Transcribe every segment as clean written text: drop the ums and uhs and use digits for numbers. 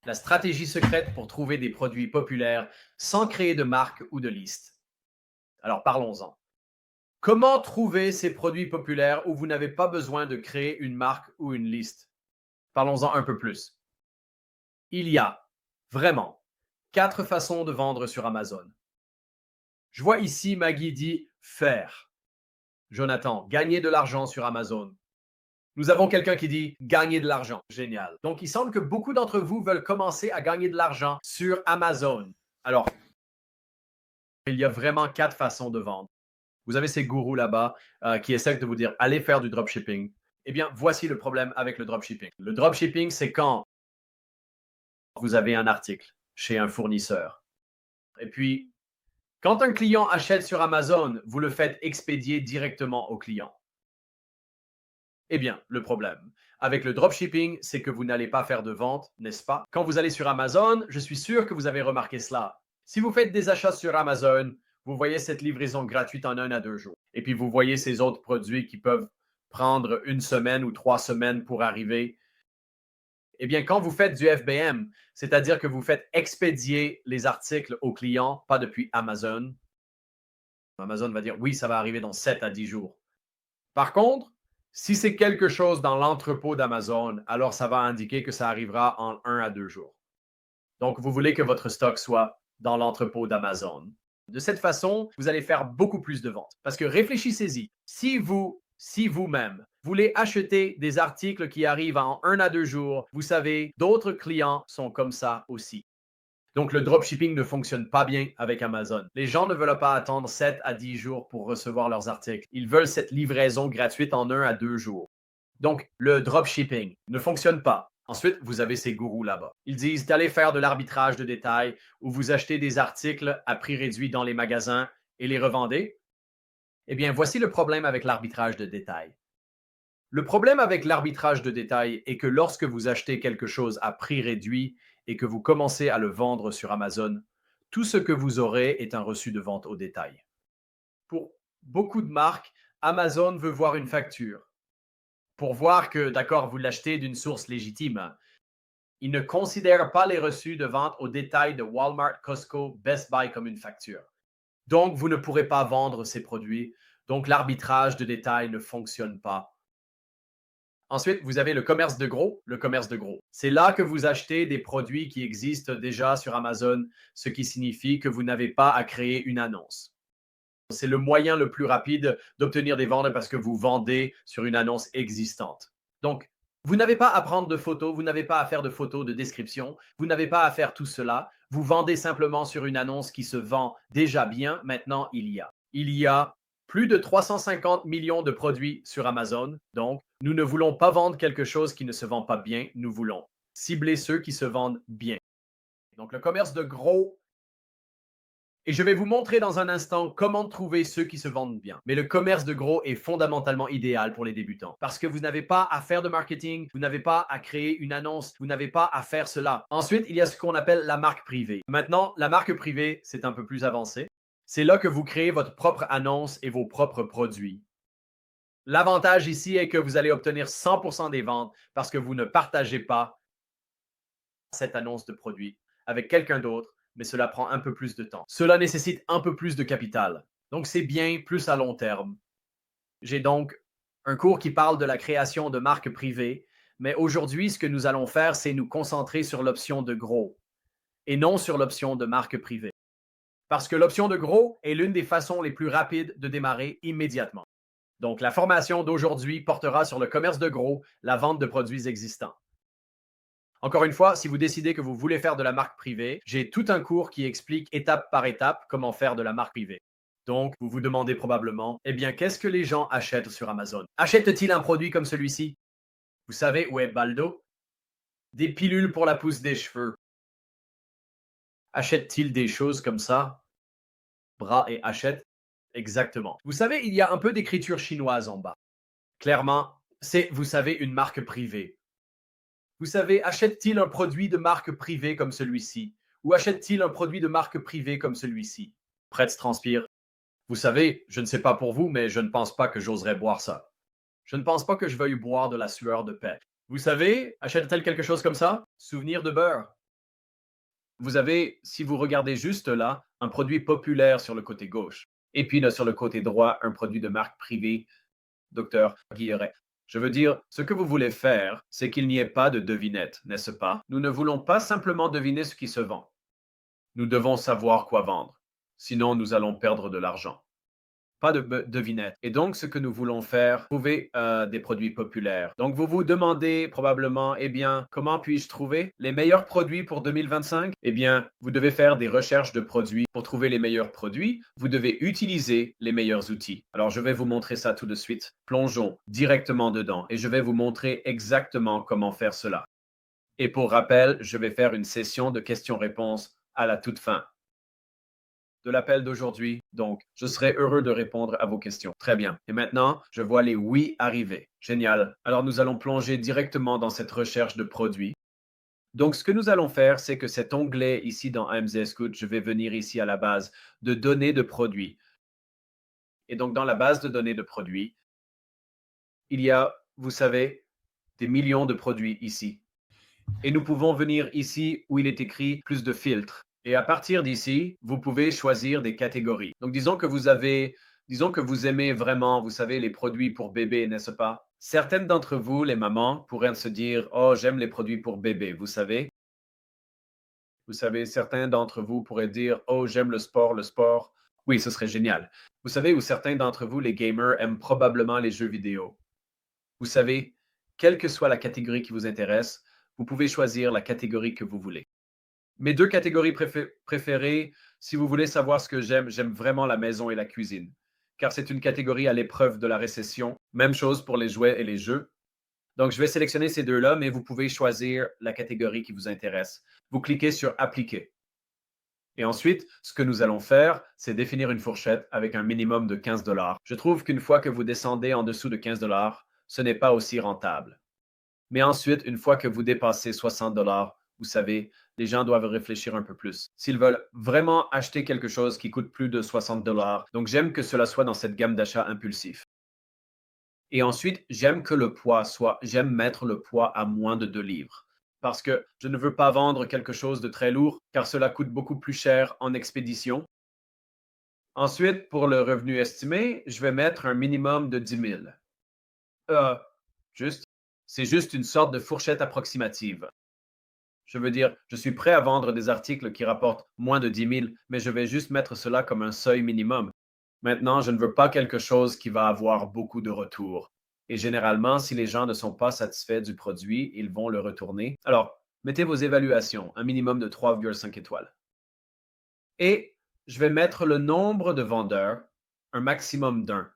la stratégie secrète pour trouver des produits populaires sans créer de marque ou de liste. Alors parlons-en. Comment trouver ces produits populaires où vous n'avez pas besoin de créer une marque ou une liste? Parlons-en un peu plus. Il y a vraiment 4 façons de vendre sur Amazon. Je vois ici Maggie dit faire. Jonathan, gagner de l'argent sur Amazon. Nous avons quelqu'un qui dit gagner de l'argent. Génial. Donc, il semble que beaucoup d'entre vous veulent commencer à gagner de l'argent sur Amazon. Alors, il y a vraiment 4 façons de vendre. Vous avez ces gourous là-bas qui essaient de vous dire allez faire du dropshipping. Eh bien, voici le problème avec le dropshipping. Le dropshipping, c'est quand vous avez un article chez un fournisseur. Et puis, quand un client achète sur Amazon, vous le faites expédier directement au client. Eh bien, le problème avec le dropshipping, c'est que vous n'allez pas faire de vente, n'est-ce pas? Quand vous allez sur Amazon, je suis sûr que vous avez remarqué cela. Si vous faites des achats sur Amazon, vous voyez cette livraison gratuite en 1 à 2 jours. Et puis, vous voyez ces autres produits qui peuvent prendre 1 semaine ou 3 semaines pour arriver. Eh bien, quand vous faites du FBM, c'est-à-dire que vous faites expédier les articles aux clients, pas depuis Amazon, Amazon va dire oui, ça va arriver dans 7 à 10 jours. Par contre, si c'est quelque chose dans l'entrepôt d'Amazon, alors ça va indiquer que ça arrivera en 1 à 2 jours. Donc, vous voulez que votre stock soit dans l'entrepôt d'Amazon. De cette façon, vous allez faire beaucoup plus de ventes. Parce que réfléchissez-y, si vous-même voulez acheter des articles qui arrivent en 1 à 2 jours, vous savez, d'autres clients sont comme ça aussi. Donc, le dropshipping ne fonctionne pas bien avec Amazon. Les gens ne veulent pas attendre 7 à 10 jours pour recevoir leurs articles. Ils veulent cette livraison gratuite en 1 à 2 jours. Donc, le dropshipping ne fonctionne pas. Ensuite, vous avez ces gourous là-bas. Ils disent d'aller faire de l'arbitrage de détail où vous achetez des articles à prix réduit dans les magasins et les revendez. Eh bien, voici le problème avec l'arbitrage de détail. Le problème avec l'arbitrage de détail est que lorsque vous achetez quelque chose à prix réduit et que vous commencez à le vendre sur Amazon, tout ce que vous aurez est un reçu de vente au détail. Pour beaucoup de marques, Amazon veut voir une facture pour voir que, d'accord, vous l'achetez d'une source légitime. Ils ne considèrent pas les reçus de vente au détail de Walmart, Costco, Best Buy comme une facture. Donc, vous ne pourrez pas vendre ces produits. Donc, l'arbitrage de détail ne fonctionne pas. Ensuite, vous avez le commerce de gros. Le commerce de gros. C'est là que vous achetez des produits qui existent déjà sur Amazon, ce qui signifie que vous n'avez pas à créer une annonce. C'est le moyen le plus rapide d'obtenir des ventes parce que vous vendez sur une annonce existante. Donc, vous n'avez pas à prendre de photos, vous n'avez pas à faire de photos de description, vous n'avez pas à faire tout cela. Vous vendez simplement sur une annonce qui se vend déjà bien. Maintenant, il y a plus de 350 millions de produits sur Amazon. Donc, nous ne voulons pas vendre quelque chose qui ne se vend pas bien. Nous voulons cibler ceux qui se vendent bien. Donc, le commerce de gros. Et je vais vous montrer dans un instant comment trouver ceux qui se vendent bien. Mais le commerce de gros est fondamentalement idéal pour les débutants parce que vous n'avez pas à faire de marketing, vous n'avez pas à créer une annonce, vous n'avez pas à faire cela. Ensuite, il y a ce qu'on appelle la marque privée. Maintenant, la marque privée, c'est un peu plus avancé. C'est là que vous créez votre propre annonce et vos propres produits. L'avantage ici est que vous allez obtenir 100% des ventes parce que vous ne partagez pas cette annonce de produit avec quelqu'un d'autre, mais cela prend un peu plus de temps. Cela nécessite un peu plus de capital. Donc, c'est bien plus à long terme. J'ai donc un cours qui parle de la création de marques privées, mais aujourd'hui, ce que nous allons faire, c'est nous concentrer sur l'option de gros et non sur l'option de marque privée. Parce que l'option de gros est l'une des façons les plus rapides de démarrer immédiatement. Donc, la formation d'aujourd'hui portera sur le commerce de gros, la vente de produits existants. Encore une fois, si vous décidez que vous voulez faire de la marque privée, j'ai tout un cours qui explique étape par étape comment faire de la marque privée. Donc, vous vous demandez probablement, eh bien, qu'est-ce que les gens achètent sur Amazon? Achètent-ils un produit comme celui-ci? Vous savez où est Baldo? Des pilules pour la pousse des cheveux. Achètent-ils des choses comme ça? Bras et achète? Exactement. Vous savez, il y a un peu d'écriture chinoise en bas. Clairement, c'est, vous savez, une marque privée. Vous savez, achète-t-il un produit de marque privée comme celui-ci? Ou achète-t-il un produit de marque privée comme celui-ci? Pretz transpire. Vous savez, je ne sais pas pour vous, mais je ne pense pas que j'oserais boire ça. Je ne pense pas que je veuille boire de la sueur de paix. Vous savez, achète-t-elle quelque chose comme ça? Souvenir de beurre. Vous avez, si vous regardez juste là, un produit populaire sur le côté gauche. Et puis là, sur le côté droit, un produit de marque privée, docteur Guilleret. Je veux dire, ce que vous voulez faire, c'est qu'il n'y ait pas de devinette, n'est-ce pas? Nous ne voulons pas simplement deviner ce qui se vend. Nous devons savoir quoi vendre. Sinon, nous allons perdre de l'argent. Pas de devinette. Et donc, ce que nous voulons faire, trouver des produits populaires. Donc, vous vous demandez probablement, eh bien, comment puis-je trouver les meilleurs produits pour 2025? Eh bien, vous devez faire des recherches de produits. Pour trouver les meilleurs produits, vous devez utiliser les meilleurs outils. Alors, je vais vous montrer ça tout de suite. Plongeons directement dedans et je vais vous montrer exactement comment faire cela. Et pour rappel, je vais faire une session de questions-réponses à la toute fin de l'appel d'aujourd'hui. Donc, je serai heureux de répondre à vos questions. Très bien. Et maintenant, je vois les oui arriver. Génial. Alors, nous allons plonger directement dans cette recherche de produits. Donc, ce que nous allons faire, c'est que cet onglet ici dans AMZ Scout, je vais venir ici à la base de données de produits. Et donc, dans la base de données de produits, il y a, vous savez, des millions de produits ici. Et nous pouvons venir ici où il est écrit plus de filtres. Et à partir d'ici, vous pouvez choisir des catégories. Donc, disons que vous aimez vraiment, vous savez, les produits pour bébé, n'est-ce pas? Certaines d'entre vous, les mamans, pourraient se dire, oh, j'aime les produits pour bébé, vous savez. Vous savez, certains d'entre vous pourraient dire, oh, j'aime le sport, le sport. Oui, ce serait génial. Vous savez, ou certains d'entre vous, les gamers, aiment probablement les jeux vidéo. Vous savez, quelle que soit la catégorie qui vous intéresse, vous pouvez choisir la catégorie que vous voulez. Mes deux catégories préférées, si vous voulez savoir ce que j'aime vraiment la maison et la cuisine, car c'est une catégorie à l'épreuve de la récession. Même chose pour les jouets et les jeux. Donc, je vais sélectionner ces deux-là, mais vous pouvez choisir la catégorie qui vous intéresse. Vous cliquez sur Appliquer. Et ensuite, ce que nous allons faire, c'est définir une fourchette avec un minimum de 15 dollars. Je trouve qu'une fois que vous descendez en dessous de 15 dollars, ce n'est pas aussi rentable. Mais ensuite, une fois que vous dépassez 60 dollars, vous savez, les gens doivent réfléchir un peu plus. S'ils veulent vraiment acheter quelque chose qui coûte plus de 60 dollars, donc j'aime que cela soit dans cette gamme d'achat impulsif. Et ensuite, j'aime mettre le poids à moins de 2 livres. Parce que je ne veux pas vendre quelque chose de très lourd, car cela coûte beaucoup plus cher en expédition. Ensuite, pour le revenu estimé, je vais mettre un minimum de 10 000. Euh, juste, c'est juste une sorte de fourchette approximative. Je veux dire, je suis prêt à vendre des articles qui rapportent moins de 10 000, mais je vais juste mettre cela comme un seuil minimum. Maintenant, je ne veux pas quelque chose qui va avoir beaucoup de retours. Et généralement, si les gens ne sont pas satisfaits du produit, ils vont le retourner. Alors, mettez vos évaluations, un minimum de 3,5 étoiles. Et je vais mettre le nombre de vendeurs, un maximum d'un.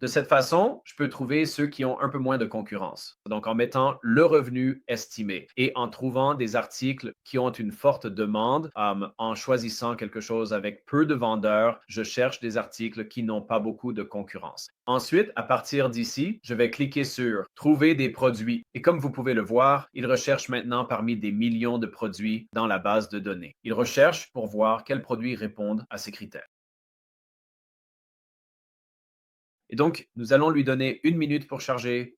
De cette façon, je peux trouver ceux qui ont un peu moins de concurrence. Donc, en mettant le revenu estimé et en trouvant des articles qui ont une forte demande, en choisissant quelque chose avec peu de vendeurs, je cherche des articles qui n'ont pas beaucoup de concurrence. Ensuite, à partir d'ici, je vais cliquer sur Trouver des produits. Et comme vous pouvez le voir, il recherche maintenant parmi des millions de produits dans la base de données. Il recherche pour voir quels produits répondent à ces critères. Et donc, nous allons lui donner 1 minute pour charger.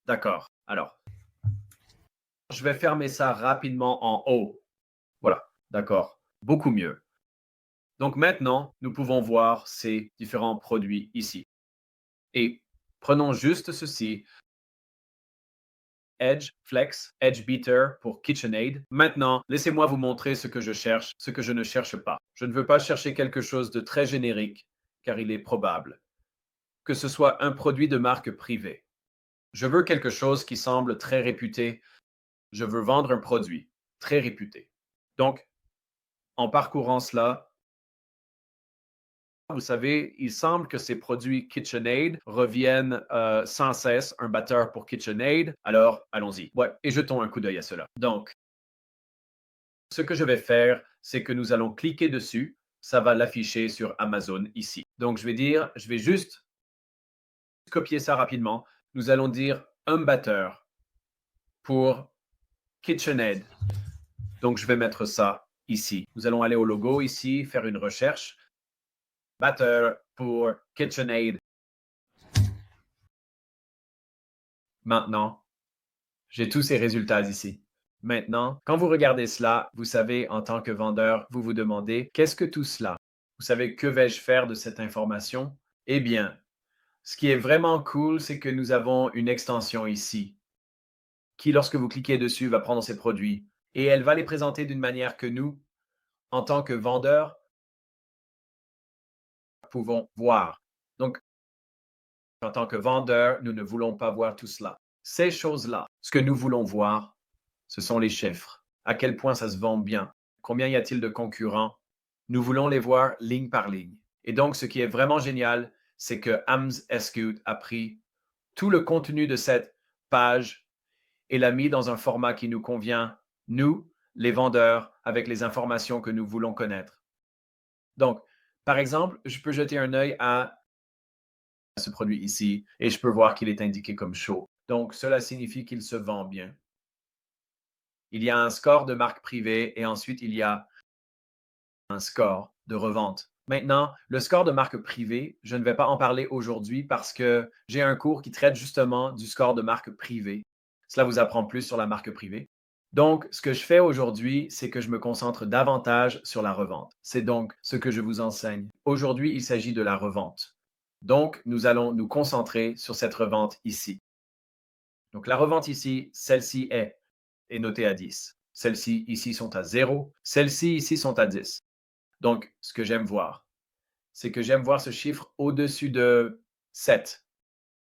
D'accord. Alors, je vais fermer ça rapidement en haut. Voilà. D'accord. Beaucoup mieux. Donc maintenant, nous pouvons voir ces différents produits ici. Et prenons juste ceci. Edge, Flex, Edge Beater pour KitchenAid. Maintenant, laissez-moi vous montrer ce que je cherche, ce que je ne cherche pas. Je ne veux pas chercher quelque chose de très générique, car il est probable que ce soit un produit de marque privée. Je veux quelque chose qui semble très réputé. Je veux vendre un produit très réputé. Donc, en parcourant cela, vous savez, il semble que ces produits KitchenAid reviennent sans cesse, un batteur pour KitchenAid. Alors, allons-y. Ouais, et jetons un coup d'œil à cela. Donc, ce que je vais faire, c'est que nous allons cliquer dessus. Ça va l'afficher sur Amazon ici. Donc, je vais juste copier ça rapidement. Nous allons dire un batteur pour KitchenAid. Donc, je vais mettre ça ici. Nous allons aller au logo ici, faire une recherche. Batteur pour KitchenAid. Maintenant, j'ai tous ces résultats ici. Maintenant, quand vous regardez cela, vous savez, en tant que vendeur, vous vous demandez, qu'est-ce que tout cela? Vous savez, que vais-je faire de cette information? Eh bien, ce qui est vraiment cool, c'est que nous avons une extension ici qui, lorsque vous cliquez dessus, va prendre ces produits et elle va les présenter d'une manière que nous, en tant que vendeurs, pouvons voir. Donc, en tant que vendeur, nous ne voulons pas voir tout cela. Ces choses-là, ce que nous voulons voir, ce sont les chiffres. À quel point ça se vend bien? Combien y a-t-il de concurrents? Nous voulons les voir ligne par ligne. Et donc, ce qui est vraiment génial, c'est que AMS-SQ a pris tout le contenu de cette page et l'a mis dans un format qui nous convient, nous, les vendeurs, avec les informations que nous voulons connaître. Donc, par exemple, je peux jeter un œil à ce produit ici et je peux voir qu'il est indiqué comme chaud. Donc, cela signifie qu'il se vend bien. Il y a un score de marque privée et ensuite il y a un score de revente. Maintenant, le score de marque privée, je ne vais pas en parler aujourd'hui parce que j'ai un cours qui traite justement du score de marque privée. Cela vous apprend plus sur la marque privée. Donc, ce que je fais aujourd'hui, c'est que je me concentre davantage sur la revente. C'est donc ce que je vous enseigne. Aujourd'hui, il s'agit de la revente. Donc, nous allons nous concentrer sur cette revente ici. Donc, la revente ici, celle-ci est notée à 10. Celles-ci ici sont à 0. Celles-ci ici sont à 10. Donc, ce que j'aime voir, c'est que j'aime voir ce chiffre au-dessus de 7.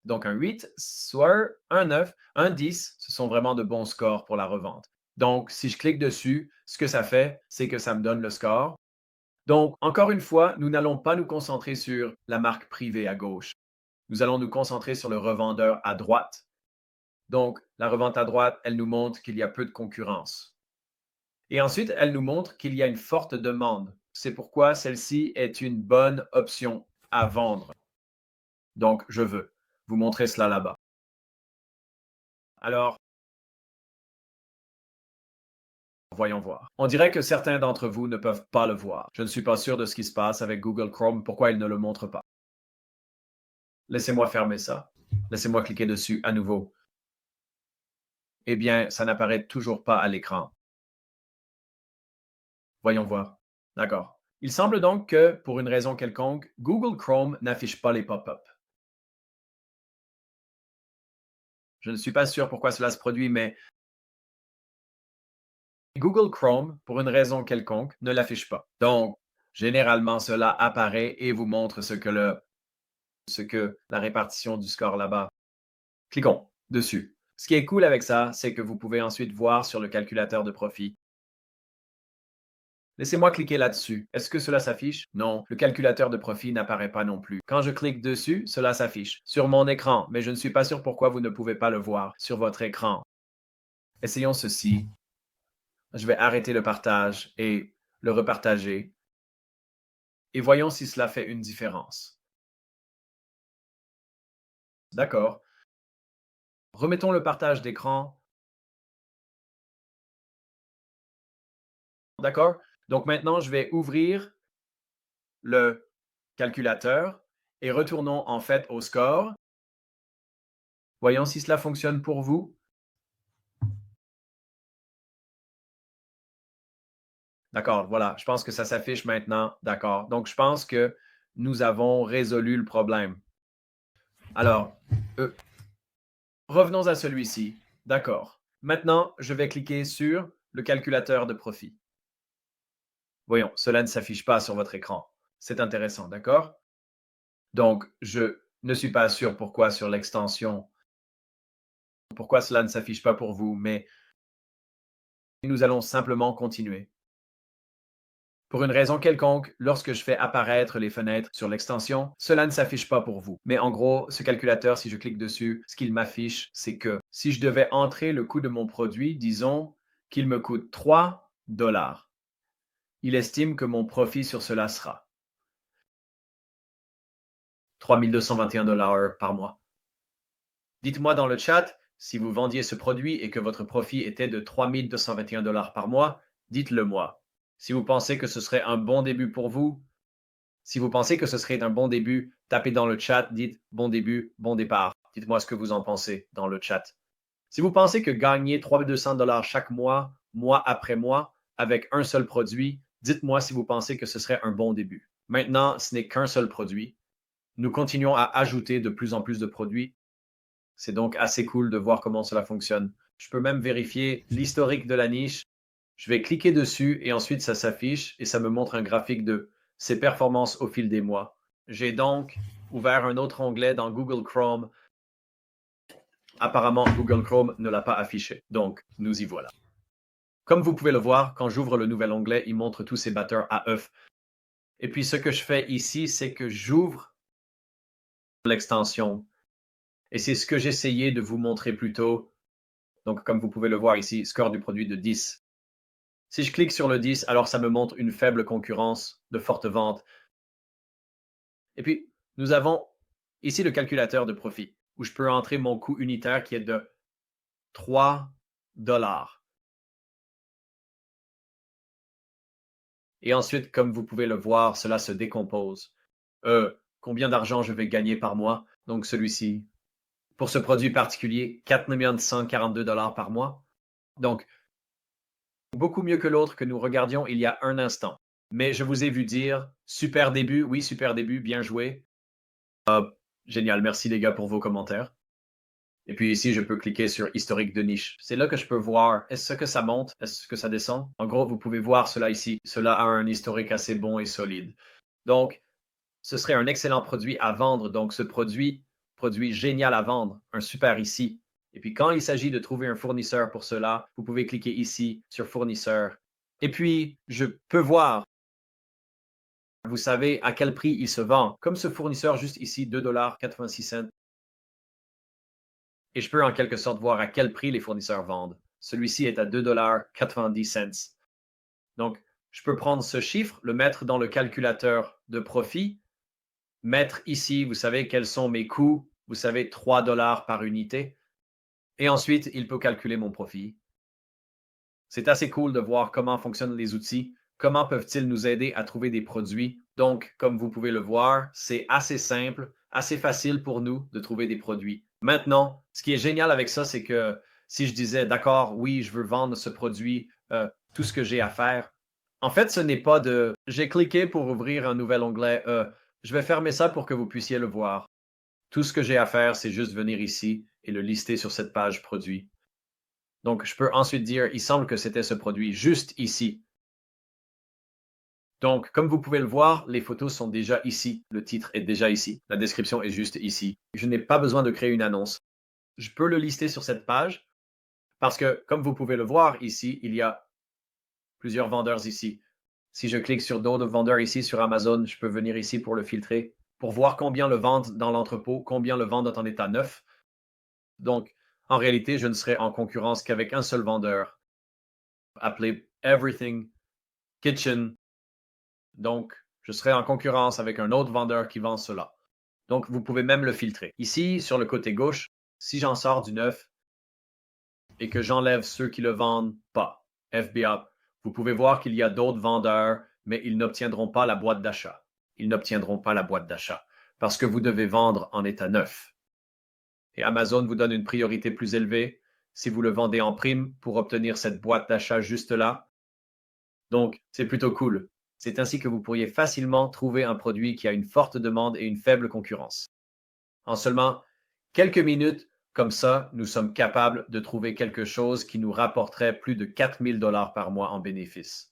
Donc, un 8, soit un 9, un 10, ce sont vraiment de bons scores pour la revente. Donc, si je clique dessus, ce que ça fait, c'est que ça me donne le score. Donc, encore une fois, nous n'allons pas nous concentrer sur la marque privée à gauche. Nous allons nous concentrer sur le revendeur à droite. Donc, la revente à droite, elle nous montre qu'il y a peu de concurrence. Et ensuite, elle nous montre qu'il y a une forte demande. C'est pourquoi celle-ci est une bonne option à vendre. Donc, je veux vous montrer cela là-bas. Alors, voyons voir. On dirait que certains d'entre vous ne peuvent pas le voir. Je ne suis pas sûr de ce qui se passe avec Google Chrome, pourquoi il ne le montre pas. Laissez-moi fermer ça. Laissez-moi cliquer dessus à nouveau. Eh bien, ça n'apparaît toujours pas à l'écran. Voyons voir. D'accord. Il semble donc que, pour une raison quelconque, Google Chrome n'affiche pas les pop-up. Je ne suis pas sûr pourquoi cela se produit, mais Google Chrome, pour une raison quelconque, ne l'affiche pas. Donc, généralement, cela apparaît et vous montre ce que la répartition du score là-bas. Cliquons dessus. Ce qui est cool avec ça, c'est que vous pouvez ensuite voir sur le calculateur de profit. Laissez-moi cliquer là-dessus. Est-ce que cela s'affiche? Non, le calculateur de profit n'apparaît pas non plus. Quand je clique dessus, cela s'affiche sur mon écran, mais je ne suis pas sûr pourquoi vous ne pouvez pas le voir sur votre écran. Essayons ceci. Je vais arrêter le partage et le repartager. Et voyons si cela fait une différence. D'accord. Remettons le partage d'écran. D'accord. Donc maintenant, je vais ouvrir le calculateur et retournons en fait au score. Voyons si cela fonctionne pour vous. D'accord, voilà, je pense que ça s'affiche maintenant. D'accord. Donc, je pense que nous avons résolu le problème. Alors, euh, revenons à celui-ci. D'accord. Maintenant, je vais cliquer sur le calculateur de profit. Voyons, cela ne s'affiche pas sur votre écran. C'est intéressant, d'accord? Donc, je ne suis pas sûr pourquoi sur l'extension, pourquoi cela ne s'affiche pas pour vous, mais nous allons simplement continuer. Pour une raison quelconque, lorsque je fais apparaître les fenêtres sur l'extension, cela ne s'affiche pas pour vous. Mais en gros, ce calculateur, si je clique dessus, ce qu'il m'affiche, c'est que si je devais entrer le coût de mon produit, disons qu'il me coûte 3 dollars, il estime que mon profit sur cela sera 3221 dollars par mois. Dites-moi dans le chat si vous vendiez ce produit et que votre profit était de 3221 dollars par mois, dites-le moi. Si vous pensez que ce serait un bon début pour vous, si vous pensez que ce serait un bon début, tapez dans le chat, dites bon début, bon départ. Dites-moi ce que vous en pensez dans le chat. Si vous pensez que gagner 3 200 $ chaque mois, mois après mois, avec un seul produit, dites-moi si vous pensez que ce serait un bon début. Maintenant, ce n'est qu'un seul produit. Nous continuons à ajouter de plus en plus de produits. C'est donc assez cool de voir comment cela fonctionne. Je peux même vérifier l'historique de la niche. Je vais cliquer dessus et ensuite ça s'affiche et ça me montre un graphique de ses performances au fil des mois. J'ai donc ouvert un autre onglet dans Google Chrome. Apparemment, Google Chrome ne l'a pas affiché. Donc, nous y voilà. Comme vous pouvez le voir, quand j'ouvre le nouvel onglet, il montre tous ces batteurs à œufs. Et puis, ce que je fais ici, c'est que j'ouvre l'extension. Et c'est ce que j'essayais de vous montrer plus tôt. Donc, comme vous pouvez le voir ici, score du produit de 10. Si je clique sur le 10, alors ça me montre une faible concurrence, de fortes ventes. Et puis, nous avons ici le calculateur de profit, où je peux entrer mon coût unitaire qui est de 3 dollars. Et ensuite, comme vous pouvez le voir, cela se décompose. Combien d'argent je vais gagner par mois? Donc celui-ci, pour ce produit particulier, 4 142 $ par mois. Donc, beaucoup mieux que l'autre que nous regardions il y a un instant. Mais je vous ai vu dire, super début, oui, super début, bien joué. Génial, merci les gars pour vos commentaires. Et puis ici, je peux cliquer sur historique de niche. C'est là que je peux voir, est-ce que ça monte, est-ce que ça descend? En gros, vous pouvez voir cela ici. Cela a un historique assez bon et solide. Donc, ce serait un excellent produit à vendre. Donc, ce produit génial à vendre, un super ici. Et puis, quand il s'agit de trouver un fournisseur pour cela, vous pouvez cliquer ici sur fournisseur. Et puis, je peux voir, vous savez à quel prix il se vend. Comme ce fournisseur juste ici, 2,86 $. Et je peux en quelque sorte voir à quel prix les fournisseurs vendent. Celui-ci est à 2,90 $. Donc, je peux prendre ce chiffre, le mettre dans le calculateur de profit, mettre ici, vous savez quels sont mes coûts, vous savez 3 dollars par unité, et ensuite, il peut calculer mon profit. C'est assez cool de voir comment fonctionnent les outils, comment peuvent-ils nous aider à trouver des produits. Donc, comme vous pouvez le voir, c'est assez simple, assez facile pour nous de trouver des produits. Maintenant, ce qui est génial avec ça, c'est que si je disais, d'accord, oui, je veux vendre ce produit, tout ce que j'ai à faire, en fait, ce n'est pas de, j'ai cliqué pour ouvrir un nouvel onglet, je vais fermer ça pour que vous puissiez le voir. Tout ce que j'ai à faire, c'est juste venir ici et le lister sur cette page produit. Donc, je peux ensuite dire, il semble que c'était ce produit juste ici. Donc, comme vous pouvez le voir, les photos sont déjà ici. Le titre est déjà ici. La description est juste ici. Je n'ai pas besoin de créer une annonce. Je peux le lister sur cette page parce que, comme vous pouvez le voir ici, il y a plusieurs vendeurs ici. Si je clique sur d'autres vendeurs ici sur Amazon, je peux venir ici pour le filtrer, pour voir combien le vendent dans l'entrepôt, combien le vendent en état neuf. Donc, en réalité, je ne serai en concurrence qu'avec un seul vendeur, appelé Everything Kitchen. Donc, je serai en concurrence avec un autre vendeur qui vend cela. Donc, vous pouvez même le filtrer. Ici, sur le côté gauche, si j'en sors du neuf et que j'enlève ceux qui le vendent pas, FBA, vous pouvez voir qu'il y a d'autres vendeurs, mais ils n'obtiendront pas la boîte d'achat. Ils n'obtiendront pas la boîte d'achat parce que vous devez vendre en état neuf. Et Amazon vous donne une priorité plus élevée si vous le vendez en prime pour obtenir cette boîte d'achat juste là. Donc, c'est plutôt cool. C'est ainsi que vous pourriez facilement trouver un produit qui a une forte demande et une faible concurrence. En seulement quelques minutes, comme ça, nous sommes capables de trouver quelque chose qui nous rapporterait plus de 4 000 $ par mois en bénéfices.